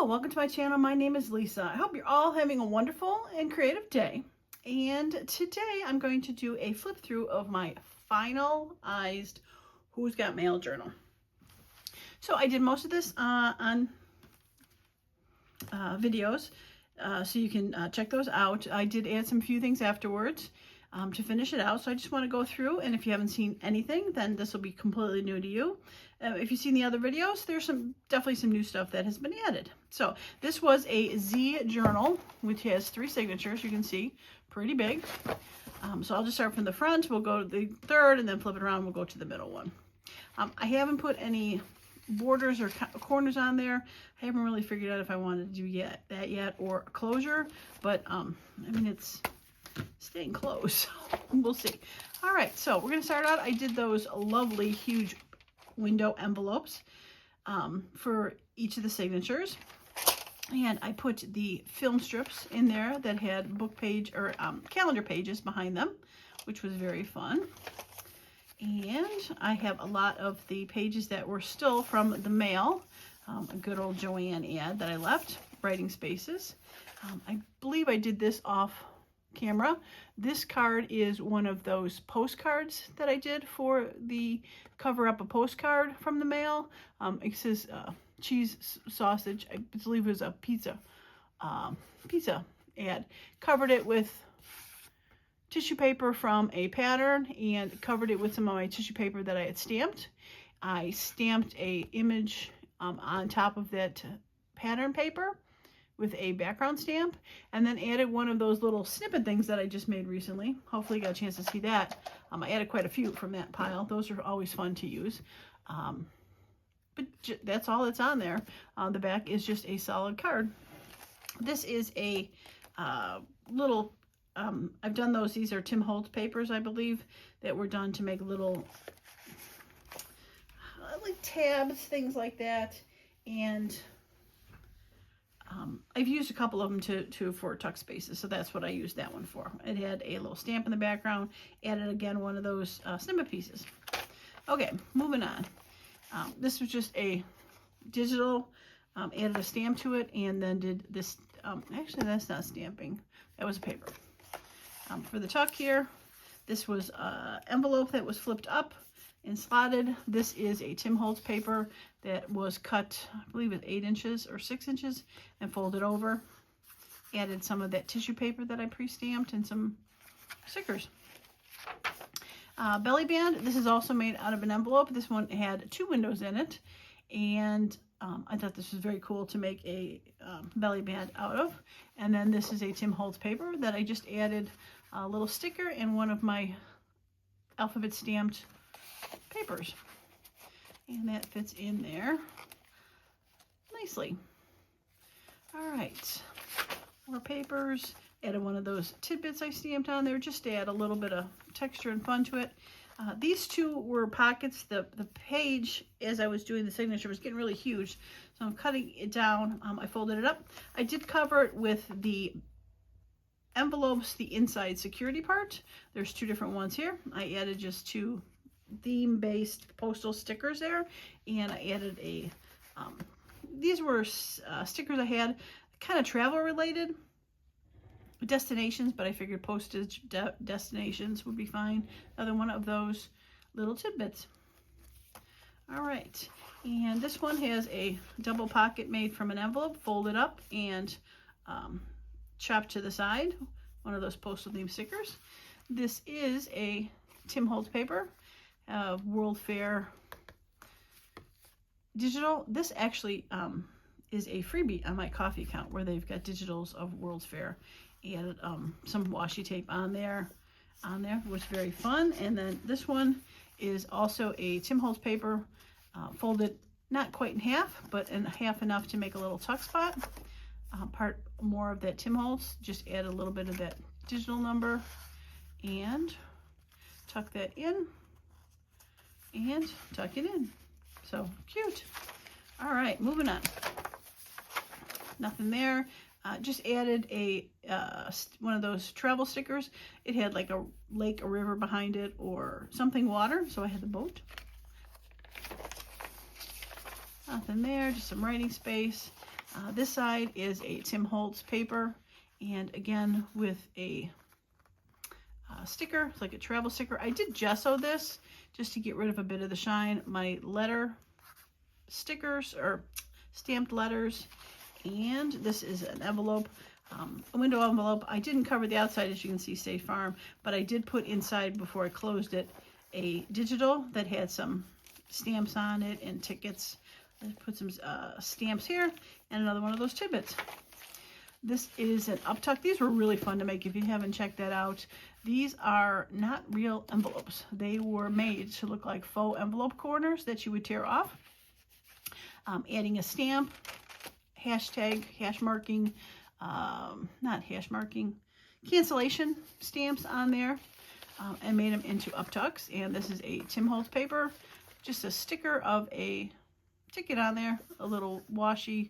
welcome to my channel. My name is Lisa. I hope you're all having a wonderful and creative day. And today I'm going to do a flip through of my finalized Who's Got Mail journal. So I did most of this on videos, so you can check those out. I did add some few things afterwards to finish it out. So I just want to go through, and if you haven't seen anything, then this will be completely new to you. If you've seen the other videos, there's definitely some new stuff that has been added. So this was a Z journal, which has 3 signatures. You can see, pretty big. So I'll just start from the front. We'll go to the third, and then flip it around. We'll go to the middle one. I haven't put any borders or corners on there. I haven't really figured out if I wanted to do that yet, or a closure. But I mean, it's staying close. We'll see. All right, so we're gonna start out. I did those lovely huge window envelopes for each of the signatures, and I put the film strips in there that had book page or calendar pages behind them, which was very fun. And I have a lot of the pages that were still from the mail, a good old Joanne ad that I left, writing spaces. I believe I did this off camera. This card is one of those postcards that I did for the cover up a postcard from the mail. It says cheese sausage. I believe it was a pizza ad. Covered it with tissue paper from a pattern and covered it with some of my tissue paper that I had stamped. I stamped a image on top of that pattern paper with a background stamp, and then added one of those little snippet things that I just made recently. Hopefully you got a chance to see that. I added quite a few from that pile. Those are always fun to use. But that's all that's on there. The back is just a solid card. This is a little, I've done those. These are Tim Holtz papers, I believe, that were done to make little like tabs, things like that. And I've used a couple of them for tuck spaces, so that's what I used that one for. It had a little stamp in the background, added again one of those snippet pieces. Okay, moving on. This was just a digital, added a stamp to it, and then did this, actually that's not stamping, that was paper. For the tuck here, this was an envelope that was flipped up and slotted. This is a Tim Holtz paper that was cut, I believe it's 8 inches or 6 inches, and folded over. Added some of that tissue paper that I pre-stamped and some stickers. Belly band, this is also made out of an envelope. This one had 2 windows in it, and I thought this was very cool to make a belly band out of. And then this is a Tim Holtz paper that I just added a little sticker and one of my alphabet stamped papers, and that fits in there nicely. All right, more papers. Added one of those tidbits I stamped on there just to add a little bit of texture and fun to it. These 2 were pockets. The page, as I was doing the signature, was getting really huge, so I'm cutting it down. I folded it up. I did cover it with the envelopes, the inside security part. There's 2 different ones here. I added just 2 theme-based postal stickers there, and I added a these were stickers I had kind of travel related destinations, but I figured postage destinations would be fine. Another one of those little tidbits. All right, and this one has a double pocket made from an envelope, folded up and chopped to the side, one of those postal theme stickers. This is a Tim Holtz paper, World Fair digital. This actually is a freebie on my coffee account where they've got digitals of World's Fair, and some washi tape on there. It was very fun. And then this one is also a Tim Holtz paper, folded not quite in half, but in half enough to make a little tuck spot. Part more of that Tim Holtz, just add a little bit of that digital number and tuck that in and tuck it in. So cute. All right, moving on. Nothing there. Just added a one of those travel stickers. It had like a lake, a river behind it, or something water, so I had the boat. Nothing there, just some writing space. This side is a Tim Holtz paper, and again with a sticker. It's like a travel sticker. I did gesso this just to get rid of a bit of the shine. My letter stickers, or stamped letters, and this is an envelope, a window envelope. I didn't cover the outside, as you can see, State Farm, but I did put inside, before I closed it, a digital that had some stamps on it and tickets. I put some stamps here, and another one of those tidbits. This is an uptuck. These were really fun to make. If you haven't checked that out, these are not real envelopes. They were made to look like faux envelope corners that you would tear off. Adding a stamp, hashtag, hash marking, not hash marking, cancellation stamps on there, and made them into uptucks. And this is a Tim Holtz paper, just a sticker of a ticket on there, a little washi,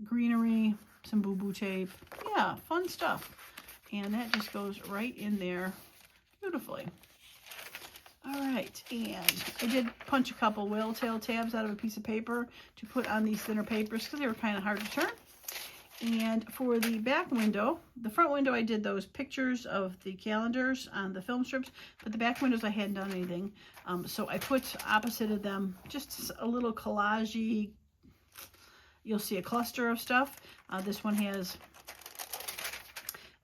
greenery, some boo-boo tape. Yeah, fun stuff. And that just goes right in there beautifully. All right, and I did punch a couple whale tail tabs out of a piece of paper to put on these thinner papers because they were kind of hard to turn. And for the back window, the front window, I did those pictures of the calendars on the film strips, but the back windows I hadn't done anything. So I put opposite of them just a little collage-y. You'll see a cluster of stuff. This one has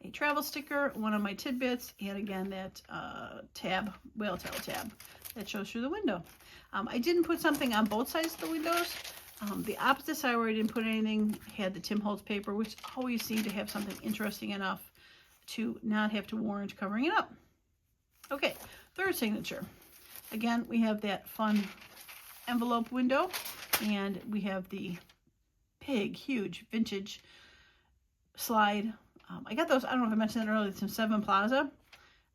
a travel sticker, one of my tidbits, and again that tab, whale tail tab, that shows through the window. I didn't put something on both sides of the windows. The opposite side where I didn't put anything had the Tim Holtz paper, which always seemed to have something interesting enough to not have to warrant covering it up. Okay, third signature. Again, we have that fun envelope window, and we have the big, huge vintage slide. I got those, I don't know if I mentioned that earlier, it's from Seven Plaza.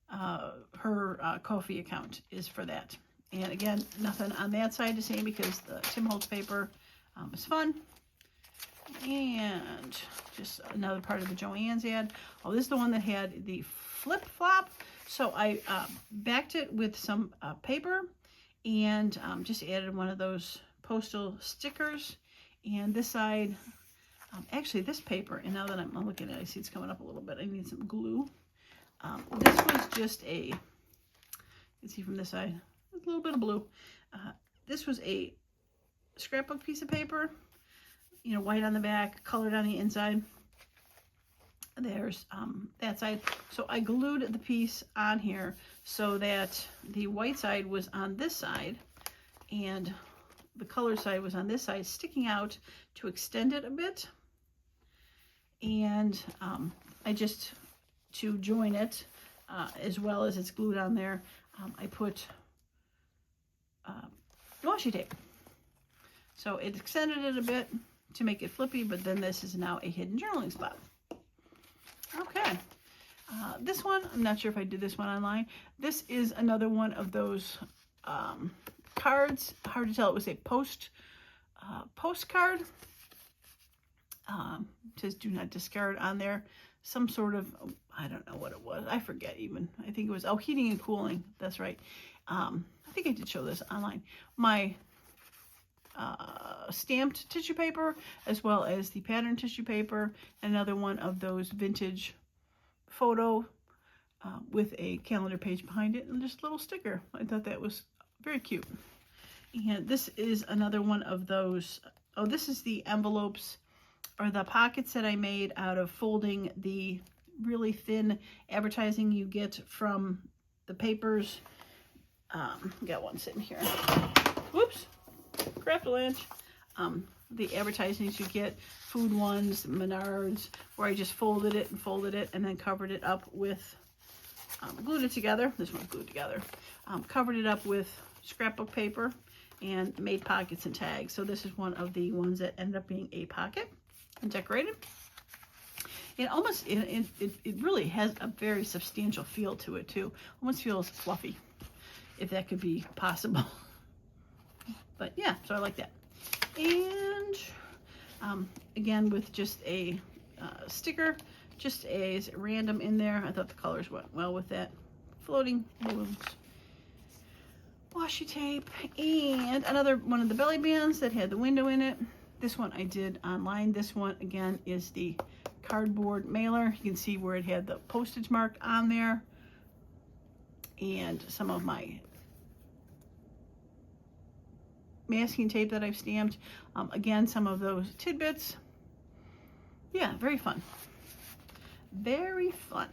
Her Ko-fi account is for that. And again, nothing on that side to say because the Tim Holtz paper is fun. And just another part of the Joann's ad. Oh, this is the one that had the flip-flop. So I backed it with some paper and just added one of those postal stickers. And this side, actually this paper, and now that I'm looking at it, I see it's coming up a little bit. I need some glue. This was just a, you can see from this side, a little bit of blue. This was a scrapbook piece of paper, you know, white on the back, colored on the inside. There's that side. So I glued the piece on here so that the white side was on this side and the colored side was on this side, sticking out to extend it a bit. And I just, to join it, as well as it's glued on there, I put washi tape. So it extended it a bit to make it flippy, but then this is now a hidden journaling spot. Okay. This one, I'm not sure if I did this one online. This is another one of those cards. Hard to tell. It was a postcard. Says do not discard on there. Some sort of, I don't know what it was. I forget even. I think it was, oh, heating and cooling. That's right. I think I did show this online. My stamped tissue paper, as well as the pattern tissue paper, another one of those vintage photo with a calendar page behind it, and just a little sticker. I thought that was very cute. And this is another one of those, oh, this is the envelopes or the pockets that I made out of folding the really thin advertising you get from the papers. Got one sitting here. Whoops. Craftalanch. The advertisements you get, food ones, Menards, where I just folded it and then covered it up with, glued it together. This one's glued together. Covered it up with scrapbook paper and made pockets and tags. So this is one of the ones that ended up being a pocket and decorated. It almost, it really has a very substantial feel to it too. Almost feels fluffy, if that could be possible. But yeah, so I like that. And again, with just a sticker, just a random in there. I thought the colors went well with that. Floating balloons. washi tape, and another one of the belly bands that had the window in it. This one I did online. This one again is the cardboard mailer. You can see where it had the postage mark on there, and some of my masking tape that I've stamped. Again, some of those tidbits. Yeah, very fun. Very fun.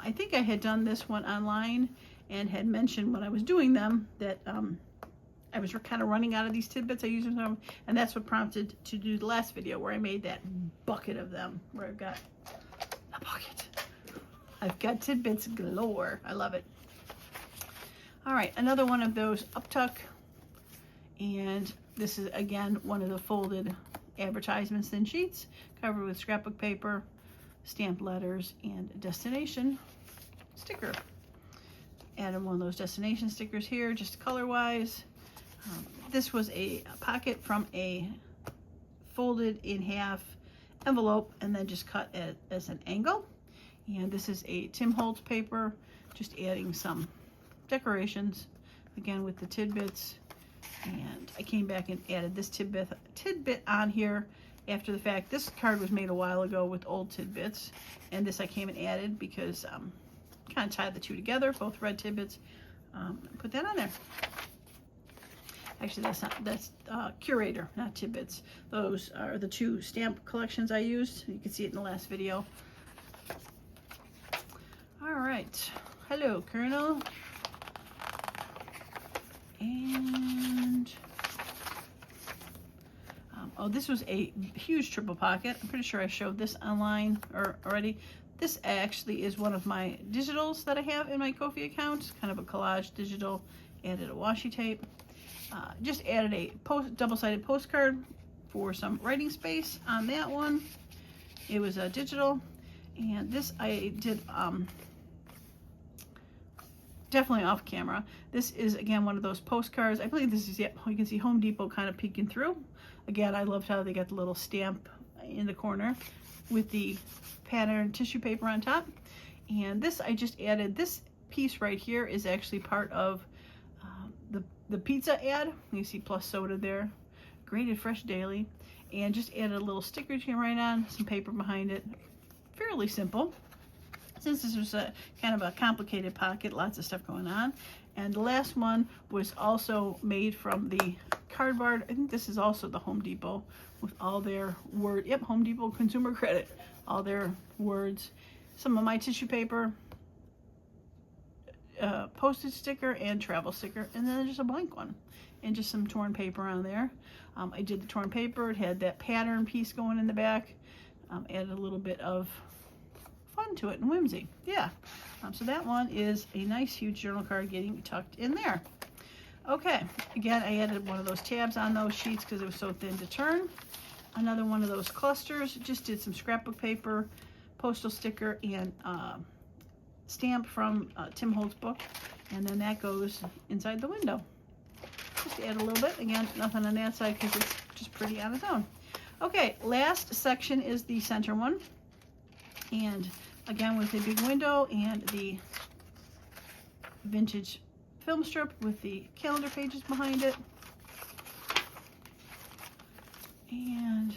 I think I had done this one online and had mentioned when I was doing them that I was kind of running out of these tidbits I use them, and that's what prompted to do the last video where I made that bucket of them, where I've got a bucket. I've got tidbits galore. I love it. All right, another one of those up tuck, and this is again one of the folded advertisements thin sheets covered with scrapbook paper, stamped letters, and a destination sticker. Added one of those destination stickers here, just color wise. This was a pocket from a folded in half envelope and then just cut as an angle. And this is a Tim Holtz paper, just adding some decorations, again with the tidbits. And I came back and added this tidbit on here after the fact. This card was made a while ago with old tidbits, and this I came and added because kind of tied the two together, both red tidbits. Put that on there. Actually, that's Curator, not tidbits. Those are the two stamp collections I used. You can see it in the last video. All right. Hello, Colonel. And oh, this was a huge triple pocket. I'm pretty sure I showed this online already. This actually is one of my digitals that I have in my Ko-fi account. Kind of a collage digital. Added a washi tape. Just added a double-sided postcard for some writing space on that one. It was a digital. And this I did definitely off camera. This is again one of those postcards. I believe this is, yep, you can see Home Depot kind of peeking through. Again, I loved how they got the little stamp in the corner with the pattern tissue paper on top. And this I just added, this piece right here is actually part of the pizza ad. You see plus soda there, grated fresh daily, and just added a little sticker you can write on, some paper behind it. Fairly simple. Since this was a kind of a complicated pocket, lots of stuff going on. And the last one was also made from the cardboard. I think this is also the Home Depot with all their word. Yep, Home Depot Consumer Credit. All their words. Some of my tissue paper, postage sticker, and travel sticker, and then just a blank one, and just some torn paper on there. I did the torn paper. It had that pattern piece going in the back. Added a little bit of fun to it and whimsy. Yeah. So that one is a nice huge journal card getting tucked in there. Okay. Again, I added one of those tabs on those sheets because it was so thin to turn. Another one of those clusters. Just did some scrapbook paper, postal sticker, and stamp from Tim Holtz book. And then that goes inside the window. Just add a little bit. Again, nothing on that side because it's just pretty on its own. Okay, last section is the center one. And again with a big window and the vintage film strip with the calendar pages behind it. And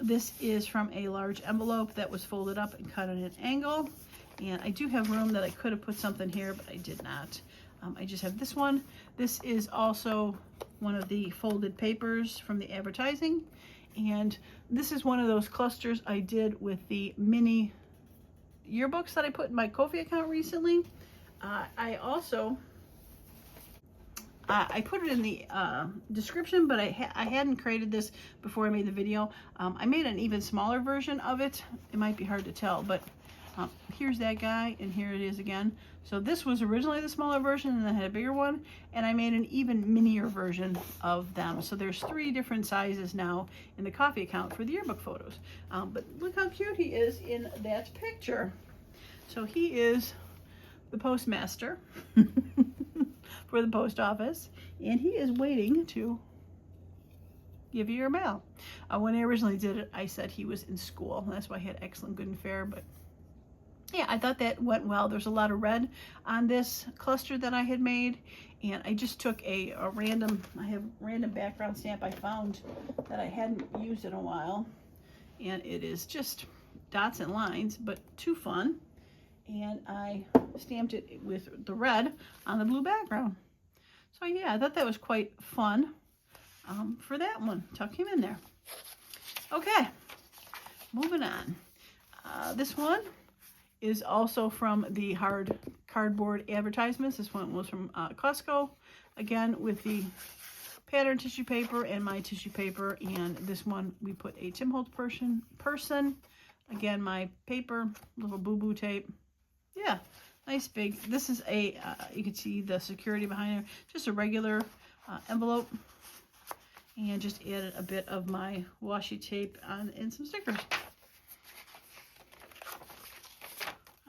this is from a large envelope that was folded up and cut at an angle. And I do have room that I could have put something here, but I did not. I just have this one. This is also one of the folded papers from the advertising. And this is one of those clusters I did with the mini yearbooks that I put in my Ko-fi account recently. I also I put it in the description, but I hadn't created this before I made the video. I made an even smaller version of it. It might be hard to tell, but here's that guy, and here it is again. So this was originally the smaller version, and then I had a bigger one, and I made an even minier version of them. So there's 3 different sizes now in the Ko-fi account for the yearbook photos. But look how cute he is in that picture. So he is the postmaster for the post office, and he is waiting to give you your mail. When I originally did it, I said he was in school. That's why I had excellent, good, and fair, but yeah, I thought that went well. There's a lot of red on this cluster that I had made, and I just took a random, I have random background stamp I found that I hadn't used in a while, and it is just dots and lines, but too fun, and I stamped it with the red on the blue background. So yeah, I thought that was quite fun for that one. Tuck him in there. Okay, moving on. This one is also from the hard cardboard advertisements. This one was from Costco, again with the pattern tissue paper and my tissue paper, and this one we put a Tim Holtz person, again my paper, little boo-boo tape. Yeah, nice big. This is a, you can see the security behind it, just a regular envelope, and just added a bit of my washi tape on and some stickers.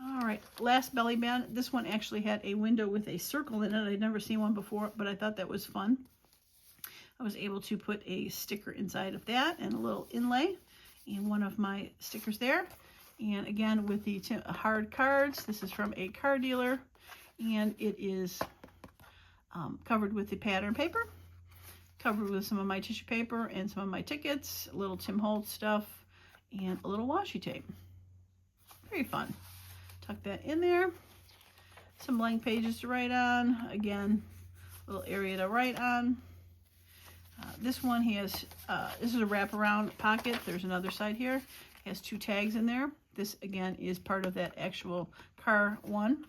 All right, last belly band. This one actually had a window with a circle in it. I'd never seen one before, but I thought that was fun. I was able to put a sticker inside of that and a little inlay and one of my stickers there. And again, with the hard cards, this is from a card dealer, and it is covered with the pattern paper, covered with some of my tissue paper and some of my tickets, a little Tim Holtz stuff, and a little washi tape. Very fun. Tuck that in there. Some blank pages to write on. Again, a little area to write on. This one has, this is a wraparound pocket. There's another side here. It has 2 tags in there. This, again, is part of that actual car one.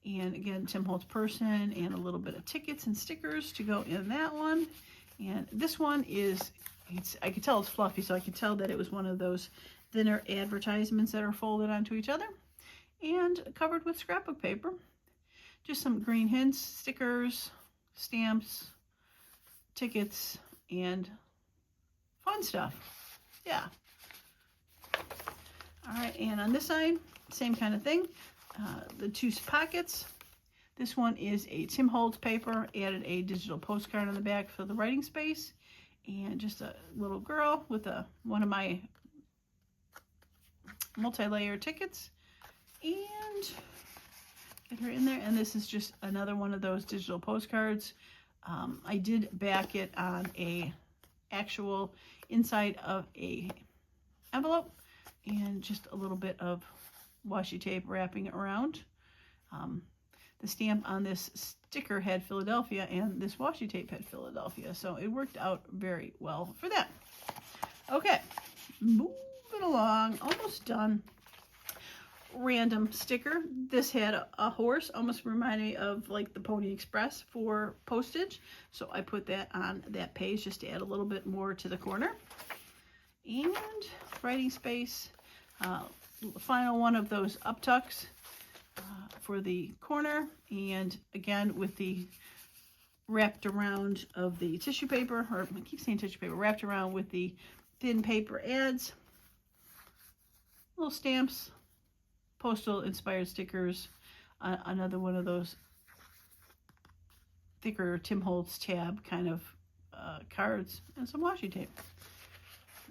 And again, Tim Holtz person and a little bit of tickets and stickers to go in that one. And this one is, I could tell it's fluffy, so I could tell that it was one of those thinner advertisements that are folded onto each other and covered with scrapbook paper. Just some green hints, stickers, stamps, tickets, and fun stuff. Yeah. All right, and on this side, same kind of thing. The 2 pockets. This one is a Tim Holtz paper, added a digital postcard on the back for the writing space, and just a little girl with one of my multi-layer tickets, and get her in there. And this is just another one of those digital postcards. I did back it on a actual inside of a envelope, and just a little bit of washi tape wrapping it around. The stamp on this sticker had Philadelphia, and this washi tape had Philadelphia, so it worked out very well for that. Okay, moving along, almost done. Random sticker. This had a horse, almost reminded me of like the Pony Express for postage, so I put that on that page just to add a little bit more to the corner. And writing space, final one of those up tucks for the corner, and again with the wrapped around of the tissue paper, or I keep saying tissue paper, wrapped around with the thin paper ads, little stamps, postal inspired stickers, another one of those thicker Tim Holtz tab kind of cards, and some washi tape.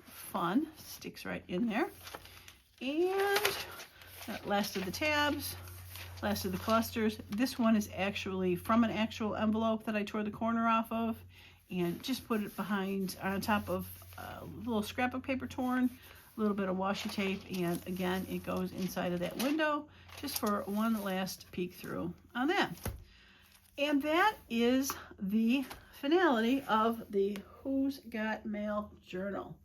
Fun, sticks right in there. And that last of the tabs, last of the clusters. This one is actually from an actual envelope that I tore the corner off of and just put it behind on top of a little scrapbook paper torn, a little bit of washi tape, and again it goes inside of that window just for one last peek through on that. And that is the finality of the Who's Got Mail journal.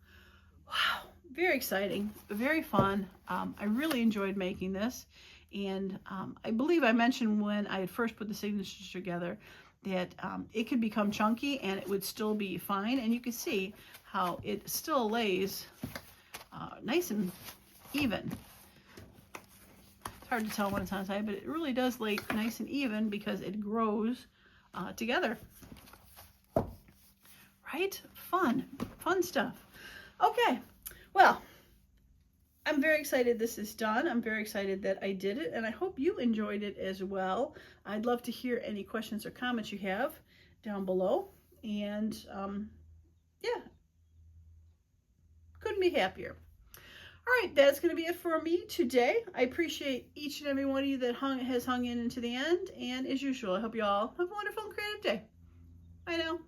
Wow, very exciting, very fun. I really enjoyed making this, and I believe I mentioned when I had first put the signatures together that it could become chunky and it would still be fine, and you can see how it still lays nice and even. It's hard to tell when it's on side, but it really does lay nice and even because it grows together. Right? Fun stuff. Okay, well, I'm very excited this is done. I'm very excited that I did it, and I hope you enjoyed it as well. I'd love to hear any questions or comments you have down below, and yeah, couldn't be happier. All right, that's going to be it for me today. I appreciate each and every one of you that has hung in into the end. And as usual, I hope you all have a wonderful and creative day. Bye now.